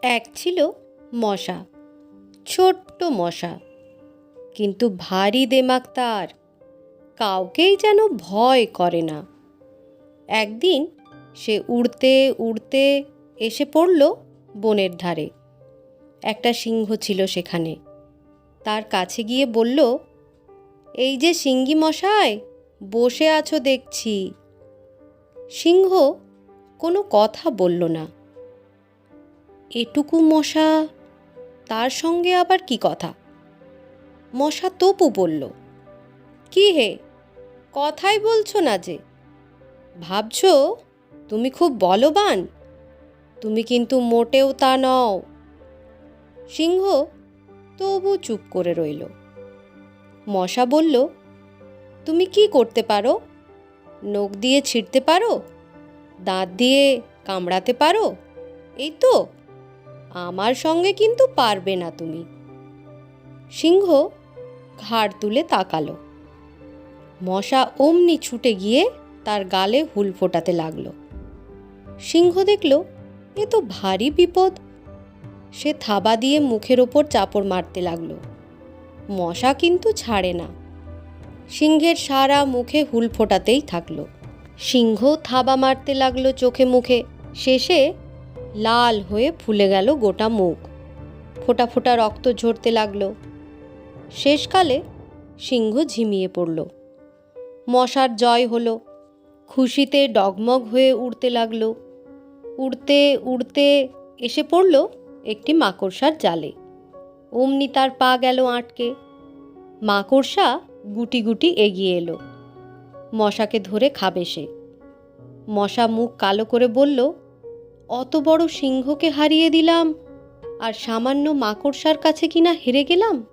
এক ছিল মশা, ছোট্ট মশা, কিন্তু ভারী দেমাক তার, কাউকেই যেন ভয় করে না। একদিন সে উড়তে উড়তে এসে পড়ল বনের ধারে। একটা সিংহ ছিল সেখানে। তার কাছে গিয়ে বলল, এই যে সিংহী মশাই, বসে আছো দেখছি। সিংহ কোনো কথা বলল না। এটুকু মশা, তার সঙ্গে আবার কি কথা? মশা তপু বলল, কি হে, কথাই বলছো না যে? ভাবছো তুমি খুব বলবান? তুমি কিন্তু মোটেও তা নও। সিংহ তবু চুপ করে রইল। মশা বলল, তুমি কি করতে পারো? নখ দিয়ে ছিঁড়তে পারো? দাঁত দিয়ে কামড়াতে পারো? এই তো, আমার সঙ্গে কিন্তু পারবে না তুমি। সিংহ ঘাড় তুলে তাকালো। মশা অমনি ছুটে গিয়ে তার গালে হুল ফোটাতে লাগলো। সিংহ দেখল এ তো ভারী বিপদ। সে থাবা দিয়ে মুখের ওপর চাপড় মারতে লাগলো। মশা কিন্তু ছাড়ে না। সিংহের সারা মুখে হুল ফোটাতেই থাকলো। সিংহ থাবা মারতে লাগলো চোখে মুখে। শেষে লাল হয়ে ফুলে গেল গোটা মুখ। ফোঁটা ফোঁটা রক্ত ঝরতে লাগলো। শেষকালে সিংহ ঝিমিয়ে পড়ল। মশার জয় হলো। খুশিতে ডগমগ হয়ে উড়তে লাগলো। উড়তে উড়তে এসে পড়ল একটি মাকড়সার জালে। অমনি তার পা গেল আটকে। মাকড়সা গুটি গুটি এগিয়ে এলো। মশাকে ধরে খাবে সে। মশা মুখ কালো করে বলল, অত বড় সিংহকে হারিয়ে দিলাম, আর সামান্য মাকড়সার কাছে কিনা হেরে গেলাম।